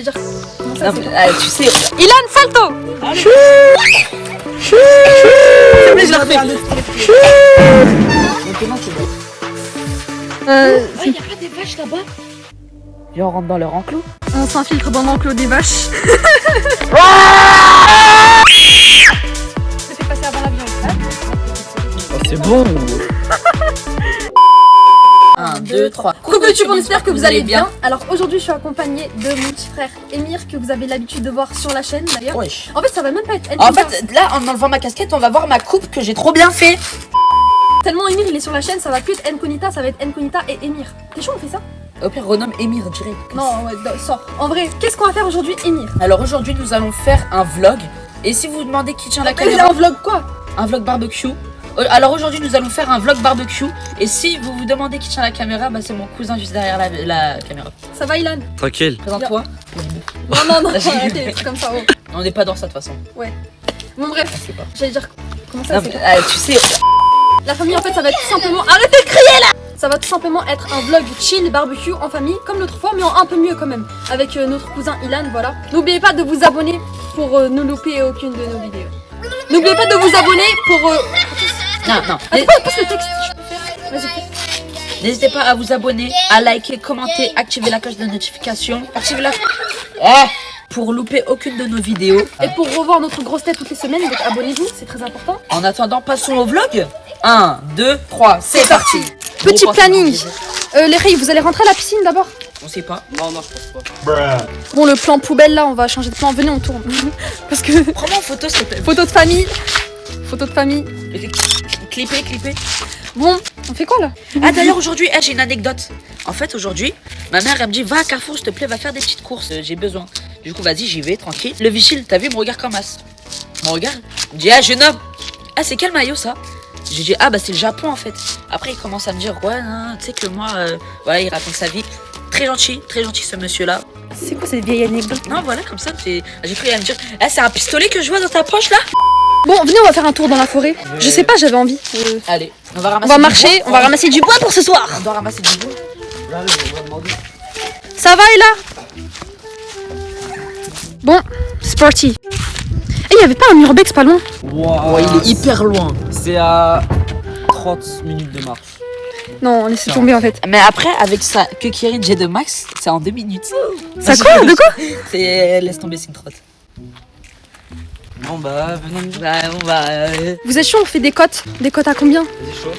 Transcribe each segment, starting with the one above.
Dire, comment ça, Non, mais, tu sais. Ilan, salto. C'est vrai, je la refais. Il y a pas des vaches là-bas? Viens, on rentre dans leur enclos. On s'infiltre dans l'enclos des vaches. Je fais passer avant l'avion. Oh, c'est bon. 1, 2, 3. Coucou YouTube, on espère que vous allez bien. Alors aujourd'hui je suis accompagnée de mon petit frère Émir que vous avez l'habitude de voir sur la chaîne d'ailleurs. Wesh. En fait ça va même pas être En fait, là, en enlevant ma casquette, on va voir ma coupe que j'ai trop bien fait. Tellement Émir il est sur la chaîne, ça va plus être Nkonita, ça va être Nkonita et Émir. T'es chaud on fait ça? Au pire, renomme Émir direct. Non, ouais, sors. En vrai, qu'est-ce qu'on va faire aujourd'hui Émir? Alors aujourd'hui, nous allons faire un vlog. Et si vous vous demandez qui tient la Il caméra, a un vlog quoi? un vlog barbecue. Alors aujourd'hui, nous allons faire un vlog barbecue. Et si vous vous demandez qui tient la caméra, bah c'est mon cousin juste derrière la caméra. Ça va Ilan? Tranquille. Présente-toi. Non, arrêtez, des trucs comme ça. Oh. On n'est pas dans ça de toute façon. Bon bref, Je sais pas. j'allais dire comment ça Non, c'est mais, tu sais. La famille en fait ça va être tout simplement... Arrêtez de crier là! Ça va tout simplement être un vlog chill barbecue en famille comme l'autre fois mais en un peu mieux quand même. Avec notre cousin Ilan, voilà. N'oubliez pas de vous abonner pour ne louper aucune de nos vidéos. N'oubliez pas de vous abonner pour... Non. Attends, passe le texte, je peux faire. Vas-y, fais. N'hésitez pas à vous abonner, à liker, commenter, activer la cloche de notification. Activer la... pour louper aucune de nos vidéos. Et pour revoir notre grosse tête toutes les semaines, donc abonnez-vous, c'est très important. En attendant, passons au vlog. 1, 2, 3, c'est parti. Petit Bon, planning. Les filles, vous allez rentrer à la piscine d'abord? On sait pas. Non, je pense pas. Bon, le plan poubelle là, on va changer de plan. Venez, on tourne. Parce que... Prends-moi en photo, s'il te plaît. Photo de famille. Photo de famille. Clipper. Bon, on fait quoi là? Ah d'ailleurs aujourd'hui, j'ai une anecdote. En fait aujourd'hui, ma mère elle me dit va à Carrefour s'il te plaît, va faire des petites courses, j'ai besoin. Du coup vas-y j'y vais, tranquille. Le Vichy, t'as vu, me regarde comme as. Me regarde, il me dit ah jeune homme, ah c'est quel maillot ça? J'ai dit ah bah c'est le Japon en fait. Après il commence à me dire ouais non, tu sais que moi, voilà il raconte sa vie. Très gentil ce monsieur là. C'est quoi cette vieille anecdote? Non voilà comme ça, j'ai cru à me dire ah c'est un pistolet que je vois dans ta poche là. Bon, venez, on va faire un tour dans la forêt. Je sais pas, j'avais envie. Allez, on va On ramasser va du marcher, bois. on va ramasser du bois pour ce soir. On doit ramasser du bois. Ça va, Ella? Bon, c'est parti. Eh, y avait pas un Murbex pas loin? Wow, Ouais, il est hyper loin. C'est à 30 minutes de marche. Non, laissez tomber en fait. Mais après, avec sa que Kirin G2 Max, c'est en 2 minutes. Ça quoi? De quoi? C'est laisse tomber, c'est une trotte. Bon bah, venez. Vous êtes chaud, on fait des cotes. Des cotes à combien? C'est chaud.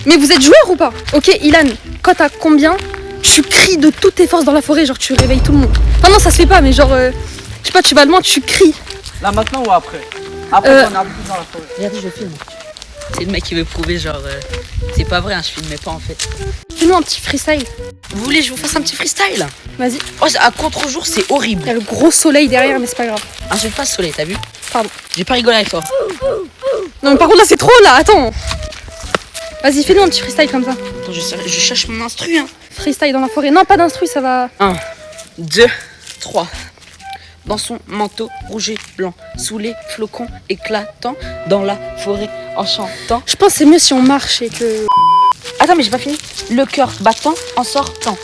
Mais vous êtes joueur ou pas? Ok, Ilan, cote à combien? Tu cries de toutes tes forces dans la forêt, genre tu réveilles tout le monde. Enfin non, ça se fait pas, mais genre, je sais pas, tu vas loin, tu cries. Là maintenant ou après? Après, on est un peu plus dans la forêt. Regardez, je filme. C'est le mec qui veut prouver, genre, c'est pas vrai, hein, je filmais pas en fait. Fais-nous un petit freestyle. Vous voulez que je vous fasse un petit freestyle? Vas-y. Oh, à contre-jour, c'est horrible. Il y a le gros soleil derrière, mais c'est pas grave. Ah, j'aime pas le soleil, t'as vu? Pardon. J'ai pas rigolé avec toi. Non, mais par contre, là, c'est trop, là, attends. Vas-y, fais-nous un petit freestyle comme ça. Attends, je cherche mon instru, hein. Freestyle dans la forêt. Non, pas d'instru, ça va. 1, 2, 3. Dans son manteau rouge et blanc, sous les flocons éclatants, dans la forêt en chantant. Je pense que c'est mieux si on marche et que... Attends, mais j'ai pas fini. Le cœur battant en sortant.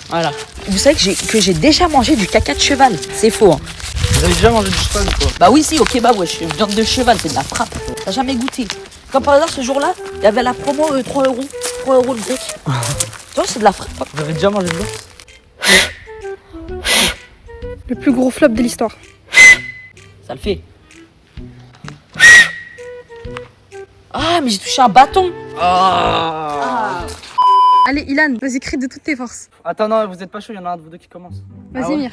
Voilà. Vous savez que j'ai déjà mangé du caca de cheval. C'est faux, hein. Vous avez déjà mangé du cheval ou quoi? Bah oui, si, au kebab, ouais, viande de cheval, c'est de la frappe. T'as jamais goûté. Comme par hasard, ce jour-là, il y avait la promo 3 euros. 3 euros le grec. Tu vois, c'est de la frappe. Vous avez déjà mangé de l'ours? Le plus gros flop de l'histoire. Ça le fait. Ah, mais j'ai touché un bâton. Allez, Ilan, vas-y, crie de toutes tes forces. Attends, non, vous êtes pas chaud, il y en a un de vous deux qui commence. Vas-y, Ah ouais? Mir.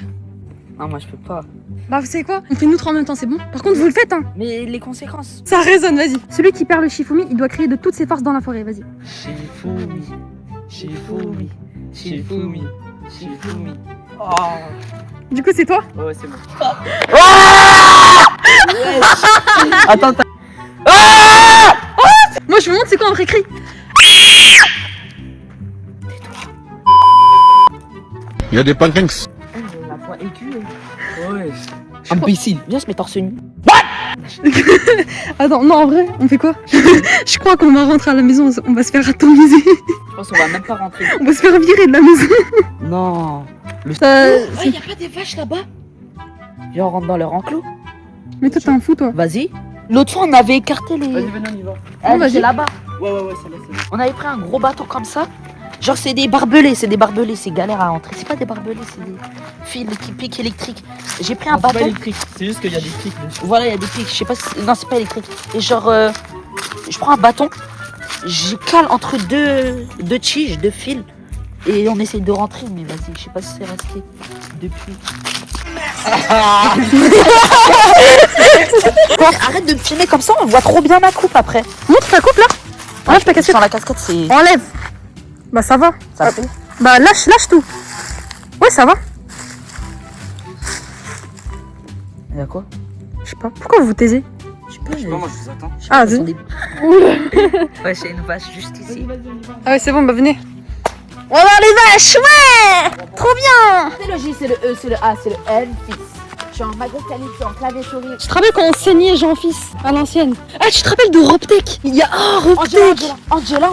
Non, moi, je peux pas. Bah, vous savez quoi? On fait nous trois en même temps, c'est bon? Par contre, vous le faites, hein. Mais les conséquences. Ça résonne, vas-y. Celui qui perd le Shifumi, il doit crier de toutes ses forces dans la forêt, vas-y. Shifumi, Shifumi, Shifumi, Shifumi. Oh. Du coup, c'est toi? Ouais, c'est bon. Attends, Moi, je vous montre c'est quoi un vrai cri. Il y a des pancakes. La voix aiguë. ouais. Imbécile. Viens se mettre torse nu. Attends, non, en vrai, on fait quoi? Je crois qu'on va rentrer à la maison, on va se faire atomiser. Je pense qu'on va même pas rentrer. On va se faire virer de la maison. Non. Il y a pas des vaches là-bas? Viens, on rentre dans leur enclos. Mais toi, t'es un fou, toi. Vas-y. L'autre fois, on avait écarté les. Vas-y, venez, on y va. Elle, c'est là-bas. Ouais, celle-là, celle-là. On avait pris un gros bateau comme ça. Genre, c'est des barbelés, c'est galère à entrer. C'est pas des barbelés, c'est des fils qui piquent électriques. J'ai pris un C'est pas bateau. électrique, c'est juste qu'il y a des clics dessus. Voilà, il y a des pics. Je sais pas si. Non, c'est pas électrique. Et genre, je prends un bâton, je cale entre deux tiges, deux fils. Et on essaye de rentrer, mais vas-y, je sais pas si c'est resté depuis. Arrête de me filmer comme ça, on voit trop bien ma coupe après. Montre ta coupe là. Enlève ta casquette. Sans la casquette, c'est. Enlève. Bah ça va. Ça fait. Bah lâche tout. Ouais, ça va. Il y a quoi? Je sais pas. Pourquoi vous vous taisez? Je peux, Non, moi je vous attends. Ah, ce sont vas-y. des- Ouais, c'est une vache juste ici. Ah ouais, c'est bon, bah venez. On va voir les vaches, ouais. Trop bien. C'est le J, c'est le E, c'est le A, c'est le N, fils. Je suis en magro calibre, je suis en clavier souris. Tu te rappelles quand on saignait Jean-Fils à l'ancienne? Ah, tu te rappelles de Robtech? Il y a Robtech. Angela.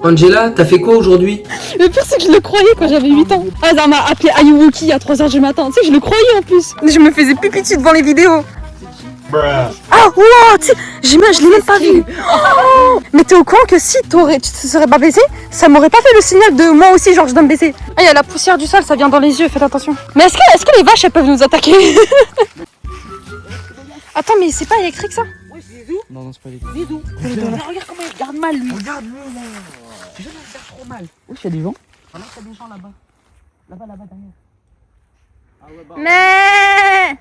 Angela, t'as fait quoi aujourd'hui? Le pire, c'est que je le croyais quand j'avais 8 ans. Ah, ça m'a appelé Ayuwoki à 3h du matin. Tu sais, je le croyais en plus. Je me faisais pipi dessus devant les vidéos. Ah, wow, tu sais, je l'ai même pas vu. Oh, mais t'es au courant que si tu te serais pas baissé, ça m'aurait pas fait le signal de moi aussi, genre je dois me baisser. Ah, il y a la poussière du sol, ça vient dans les yeux, faites attention. Mais est-ce que les vaches, elles peuvent nous attaquer? Attends, mais c'est pas électrique ça? Non, c'est pas électrique. Bisous. Regarde comment il garde mal lui. Regarde-le là. Je vais me faire trop mal. Où il y a des gens? Voilà, il y a des gens là-bas. Là-bas, derrière. Ah ouais, bah. Mais...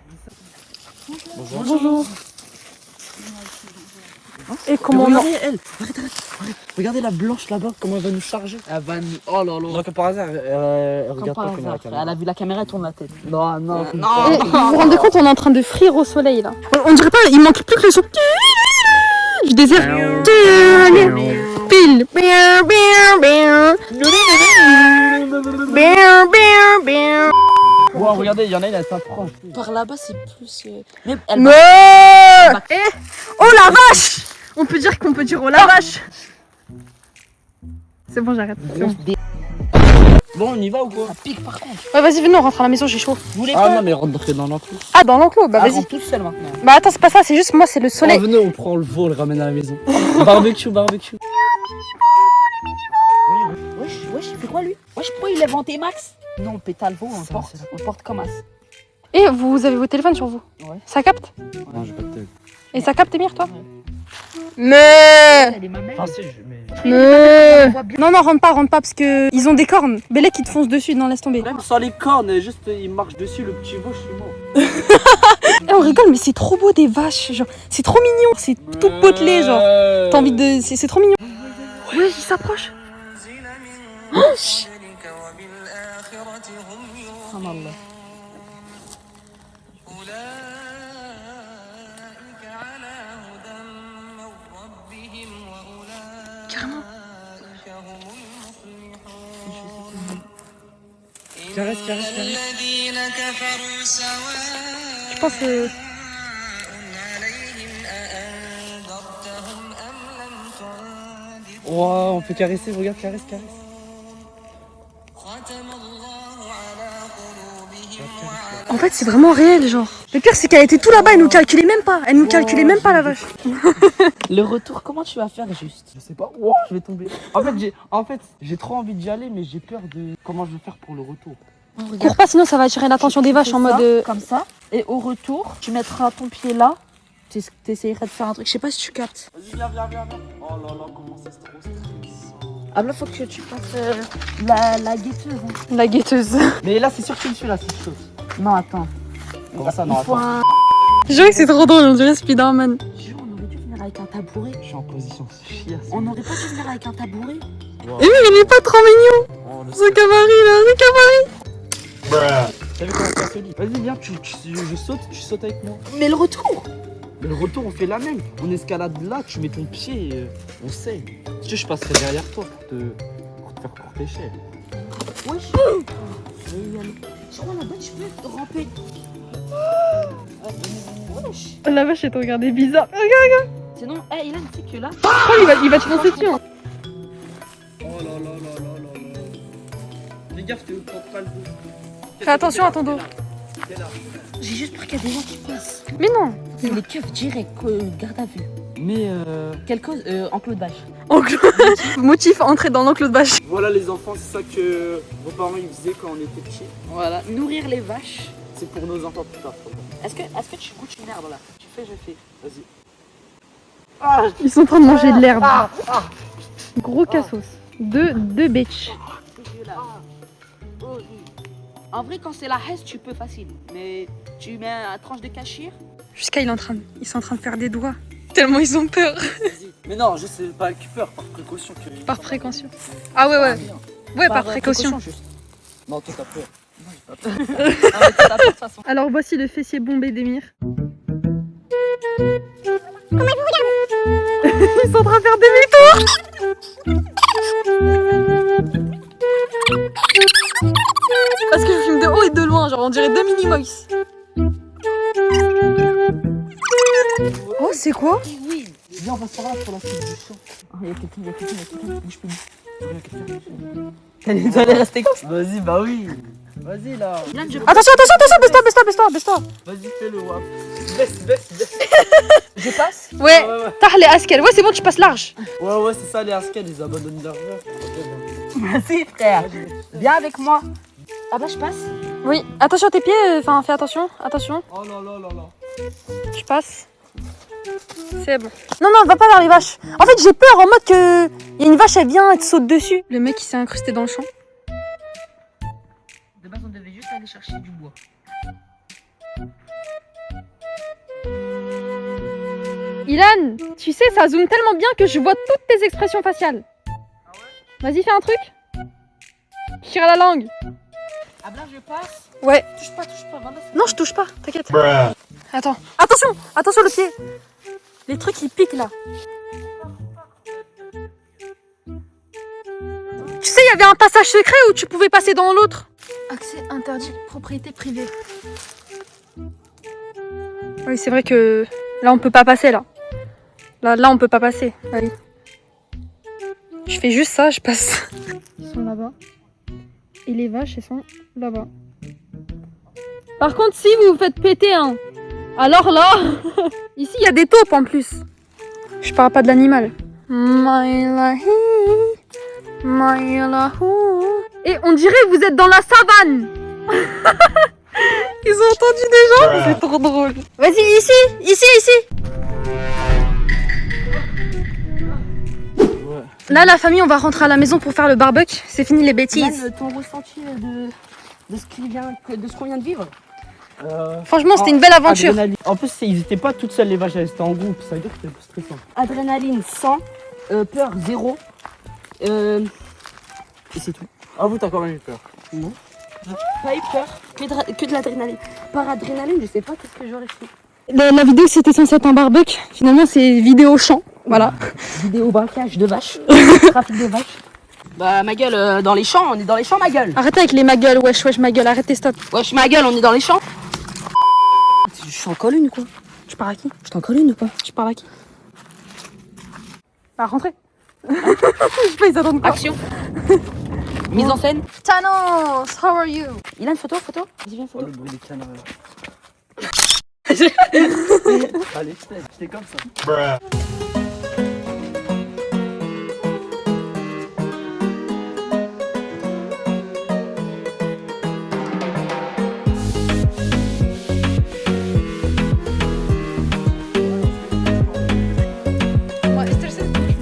Bonjour. Et comment on... Regardez elle. Arrête. Regardez la blanche là-bas, comment elle va nous charger. Elle va nous. Oh là là. Donc par hasard, Comme regarde par pas comme la hasard. caméra. Elle a vu la caméra et tourne la tête. Non. Et vous vous rendez compte, on est en train de frire au soleil là. On dirait pas, il manque plus que le son du désert. Pile. Wow, regardez, il y en a une, elle s'approche. Par là-bas, c'est plus. Mais Oh la vache! On peut dire oh la vache! C'est bon, j'arrête. C'est bon. Bon, on y va ou quoi? Ça pique par contre. Ouais, vas-y, venez, on rentre à la maison, j'ai chaud. Vous voulez Ah quoi? non, mais rentrez dans l'enclos. Ah, dans l'enclos, bah Elle vas-y. rentre toute seule maintenant. Bah attends, c'est pas ça, c'est juste moi, c'est le Oh, soleil. venez, on prend le veau, on le ramène à la maison. Barbecue. Wesh, fais quoi lui? Wesh, pourquoi il lève en T-Max? Non, pétale veau, on Ça, porte. c'est la- On porte comme as. Et vous avez vos téléphones sur vous? Ouais. Ça capte? Non, j'ai pas de tête. Et ça capte, Emir, toi? Ouais. Mais... Elle est ma mère. Ah, si, mais. Mais... On voit bien. Non, rentre pas, parce que ils ont des cornes. Bélec, ils te foncent dessus, non, laisse tomber. Même sans les cornes, juste il marche dessus, le petit veau, je suis mort. Eh, on rigole, mais c'est trop beau des vaches, genre, c'est trop mignon, c'est tout potelé, genre. T'as envie de... C'est trop mignon. Oui, il s'approche. Subhanallah. Carrément. Caresse. Je pense que... Wow, on peut caresser, regarde, caresse. En fait, c'est vraiment réel, genre. Le pire, c'est qu'elle était tout là-bas, elle nous calculait même pas. Elle nous calculait même pas, la vache. Le retour, comment tu vas faire juste? Je sais pas, wow, je vais tomber. En fait, j'ai trop envie d'y aller, mais j'ai peur de comment je vais faire pour le retour. Cours pas, sinon ça va attirer l'attention des vaches en mode... Comme ça. Et au retour, tu mettras ton pied là. T'essayeras de faire un truc. Je sais pas si tu captes. Vas-y, viens. Oh là là, comment c'est trop stressant. Ah là, faut que tu passes la guetteuse. Hein. La guetteuse. Mais là, c'est sûr que tu me suis là, c'est chaud. Non, attends. Comment ça, non, Il faut attends. un. Je dirais que c'est trop drôle, on dirait Spider-Man. Jure, on aurait dû venir avec un tabouret. Je suis en position chiasse. On n'aurait pas dû venir avec un tabouret. Wow. Et lui, il est pas trop mignon. Oh, le Ce cabaret là, ce cabaret. T'as vu comment ça se lit? Vas-y, viens, je saute, tu sautes avec moi. Mais le retour. Mais le retour, on fait la même. On escalade là, tu mets ton pied, et, on sait. Si tu veux, je passerai derrière toi pour te faire courte échelle. Wesh. Je crois là-bas, tu peux ramper. Wesh. La vache, elle te regardait bizarre. Sinon, Ilan, tu sais que là. Oh, il va te foncer dessus. Hein. Oh là là là là là là. Fais gaffe, tu prends pas le dos. Fais attention à ton dos. T'es là. J'ai juste peur qu'il y a des gens qui passent. Mais non. C'est les keufs direct, garde à vue. Mais Quelle cause enclos de vache. Motif entrer dans l'enclos de vache. voilà les enfants, c'est ça que vos parents ils faisaient quand on était petits. Voilà, nourrir les vaches. C'est pour nos enfants plus tard. Est-ce que tu goûtes une herbe là? Tu fais, je fais. Vas-y. Ah, Ils sont en train de manger de l'herbe. Gros cassos. Deux bitch. En vrai, quand c'est la hesse, tu peux facile. Mais tu mets un tranche de cachir. Jusqu'à ils sont en train de faire des doigts. Tellement ils ont peur. vas-y. Mais non, je sais pas qui peur, par précaution. Que... Par précaution. Ah ouais ouais. Ouais par précaution. juste. Non, toi t'as peur. Non, j'ai pas peur. Ah ouais, t'as peur de toute façon. Alors voici le fessier bombé d'Emir. Comment ils vous regardent? Ils sont en train de faire demi-tour. Parce que je filme de haut et de loin, genre on dirait deux mini-mois. Oh c'est quoi? Oui. Viens, on passe par là pour la suite du show. Il y a quelqu'un. Bouge plus. T'allais rester comme ça. Vas-y, bah oui. Vas-y là. Attention, baisse-toi. Vas-y, fais-le, wap. Baisse. Je passe. Ouais, Ouais, t'as les askel. Ouais c'est bon, tu passes large. ouais, c'est ça les Askel, ils abandonnent leur rêve. Vas-y, frère. Viens avec moi. Ah bah, je passe. Oui, attention à tes pieds, enfin fais attention. Oh là là là là. Tu passes. C'est bon. Non, va pas vers les vaches. En fait, j'ai peur en mode que y a une vache, elle vient, elle te saute dessus. Le mec, il s'est incrusté dans le champ. De base, on devait juste aller chercher du bois. Ilan, tu sais, ça zoome tellement bien que je vois toutes tes expressions faciales. Vas-y, fais un truc. Tire à la langue. Ah bah, là, je passe. Ouais. Touche pas, voilà. Non, je touche pas, t'inquiète. Attends. Attention le pied. Les trucs, ils piquent là. Tu sais, il y avait un passage secret où tu pouvais passer dans l'autre. Accès interdit, propriété privée. Oui, c'est vrai que là, on peut pas passer là. Là, on peut pas passer. Allez. Je fais juste ça, je passe. Ils sont là-bas. Et les vaches, elles sont là-bas. Par contre, si vous vous faites péter un... Alors là... Ici, il y a des taupes en plus. Je parle pas de l'animal. Et on dirait que vous êtes dans la savane. Ils ont entendu des gens. C'est trop drôle. Vas-y, ici. Ouais. Là, la famille, on va rentrer à la maison pour faire le barbecue. C'est fini les bêtises. Ton ressenti de ce qu'on vient de vivre. Franchement, c'était une belle aventure. Adrénaline. En plus, ils étaient pas toutes seules les vaches, elles étaient en groupe. Ça veut dire que c'était plus stressant. Adrénaline 100, peur 0. Et c'est tout. Ah, vous, t'as quand même eu peur. Non. Pas eu peur, que de l'adrénaline. Par adrénaline, je sais pas qu'est-ce que j'aurais fait. La vidéo, c'était censé être un barbecue. Finalement, c'est vidéo champ. Voilà. Vidéo braquage de vaches, trafic de vaches. Bah ma gueule, dans les champs, on est dans les champs ma gueule. Arrêtez avec les ma gueule, wesh, ma gueule, arrêtez, stop. Wesh ma gueule, on est dans les champs. Je t'en colle une ou quoi? Tu pars à qui? Je t'en colle une ou pas? Tu pars à qui? Bah, rentrez. Je sais pas, ils attendent quoi? Action. Mise en scène. Thanos, how are you? Il a une photo? Vas-y viens Oh, photo. le bruit des canards. Allez, j'étais comme ça.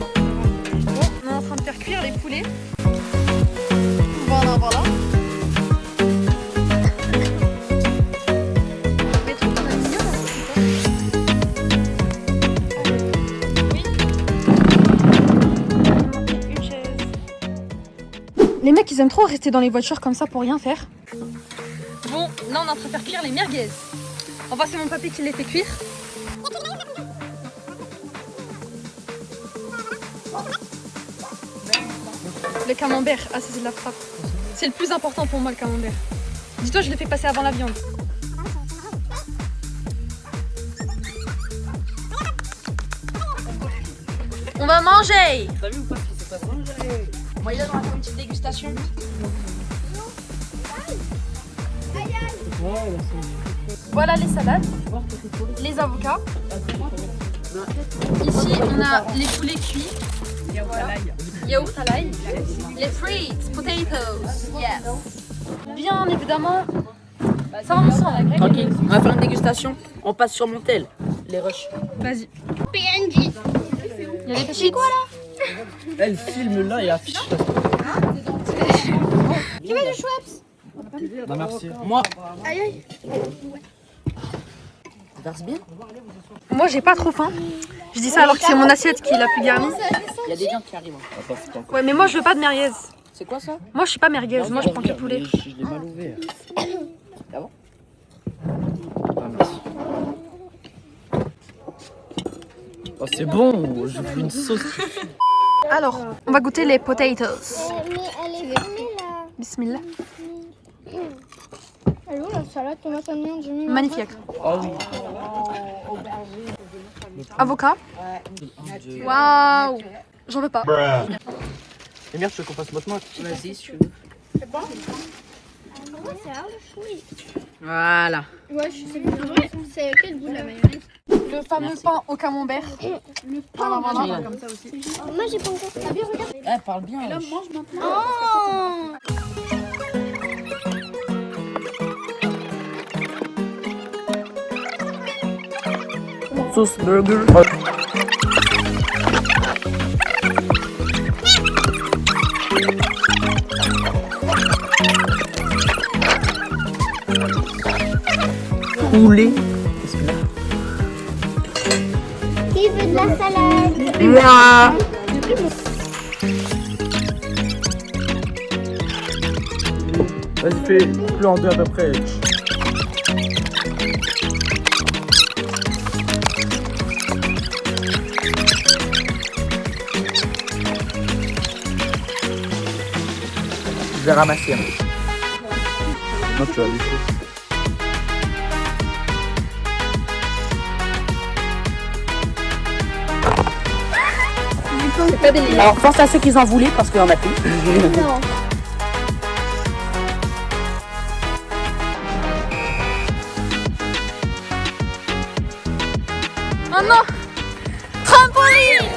On est en train de faire cuire les poulets. Voilà. Mais trop, on a mis mieux, Oui. Une chaise. Les mecs, ils aiment trop rester dans les voitures comme ça pour rien faire. Bon, là, on est en train de faire cuire les merguez. Enfin, c'est mon papy qui les fait cuire. Le camembert, ah ça c'est de la frappe. C'est le plus important pour moi le camembert. Dis-toi, je le fais passer avant la viande. On va manger. T'as vu ou pas ce qui s'est passé? Moi il a dans la une petite dégustation. Voilà les salades, les avocats. Ici, on a les poulets cuits. Yaourt à l'ail. Les frites, potatoes. Yes. Bien évidemment, ça va ensemble. Tranquille, on va faire une dégustation. On passe sur mon tel. Les rushs. Vas-y. PNJ. Il y a des petits quoi là? Elle filme là et affiche. Tu veux du Schweppes? Non, merci. Moi, Aïe aïe. verse bien. Moi j'ai pas trop faim. Je dis ça alors que c'est mon assiette qui est la plus garnie. Il y a des gens qui arrivent. Attends, c'est pas encore. Ouais mais moi je veux pas de merguez. C'est quoi ça? Moi je suis pas merguez, moi je prends que le poulet. Je l'ai mal ouvert. Ah bon? Ah, merci. Oh, c'est bon, je veux une sauce. Alors, on va goûter les potatoes. Mais elle est fumée là. Bismillah. Elle est où la salade tomate oignon? J'ai mis ma Magnifique. Ah oui. Avocat. Waouh. J'en veux pas. Et merde, tu veux qu'on fasse notre note? Vas-y, si tu veux. C'est bon? Ouais, c'est un chouille. Voilà. Ouais, je sais plus. C'est quel goût la mayonnaise? Le fameux pain au camembert. Le pain. Voilà. Moi j'ai pas encore. T'as bien regardé? Elle parle bien. Là, Mange maintenant. Oh! sauce burger. Poulet. Qui veut de la salade? Moi. Vas-y, fais plus en deux à peu près. Je vais ramasser. Non, tu as les choses. Alors pense à ceux qui en voulaient parce qu'il y en a plus. Non. Oh non. Trampoline.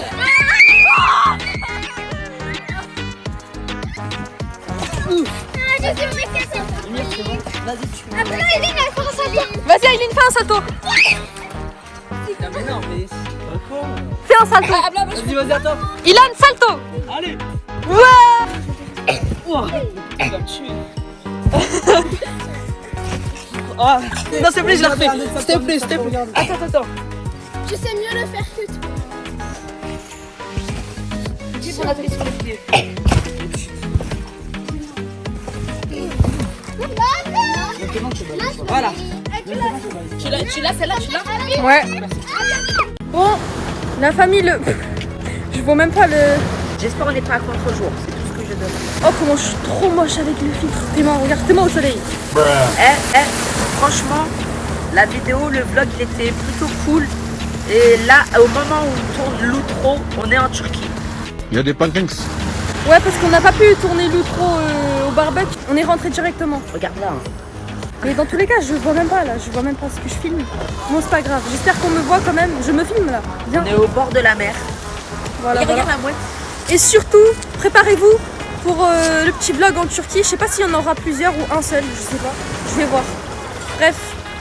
Je sais pas qu'est-ce que c'est. Vas-y, tu veux. Après, il est là, ça bien. Vas-y Aileen, fais un salto. Mais non, mais. Fais un salto. Vas-y, vas-y, attends. Ilan, salto. Allez. Ouais. Oh, tu vas me tuer. Oh. Non, s'il te plaît, je la refais. S'il te plaît, s'il te plaît. Attends. Je sais mieux le faire que toi. Dis son atelier sur les pieds. Voilà. Tu l'as, celle-là, tu l'as. Ouais. Bon, la famille, le... Je vois même pas le... J'espère qu'on n'est pas à contre-jour, c'est tout ce que je demande. Oh, comment je suis trop moche avec le filtre. Regarde-moi au soleil. Franchement, la vidéo, le vlog, il était plutôt cool. Et là, au moment où on tourne l'outro, on est en Turquie. Il y a des pancakes. Ouais, parce qu'on n'a pas pu tourner l'outro au barbecue. On est rentré directement. Regarde là. Hein. Mais dans tous les cas, je vois même pas là. Je vois même pas ce que je filme. Bon, c'est pas grave. J'espère qu'on me voit quand même. Je me filme là. Viens. On est au bord de la mer. Voilà, Et regarde voilà. la mouette. Et surtout, préparez-vous pour le petit vlog en Turquie. Je sais pas s'il y en aura plusieurs ou un seul. Je sais pas. Je vais voir. Bref.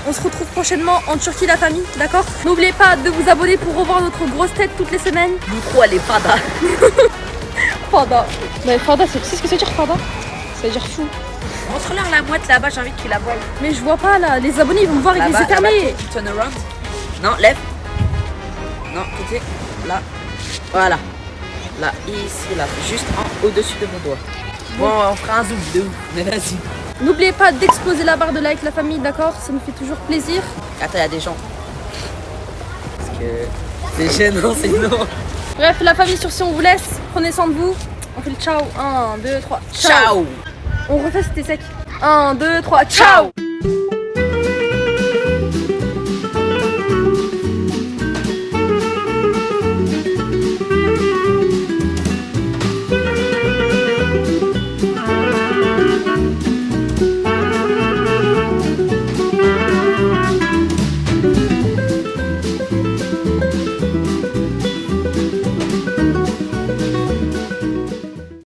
On se retrouve prochainement en Turquie, la famille, d'accord? N'oubliez pas de vous abonner pour revoir notre grosse tête toutes les semaines. L'outro, elle est fada. Fada. Mais Fada, tu sais ce que ça veut dire Fada? Ça veut dire fou. Montre-leur la mouette là-bas, j'ai envie qu'ils la voient. Mais je vois pas là, les abonnés ils vont me voir avec les yeux fermés. Turn around. Non, lève. Non, côté. Là. Voilà. Là, ici, là. Juste au-dessus de mon doigt. Bon, on fera un zoom de ouf. Mais vas-y. N'oubliez pas d'exploser la barre de like, la famille, d'accord? Ça me fait toujours plaisir. Attends, il y a des gens. Parce que c'est gênant, c'est non. Bref, la famille, sur ce, on vous laisse. Prenez soin de vous. On fait le ciao. 1, 2, 3. Ciao. On refait, c'était sec. 1, 2, 3. Ciao.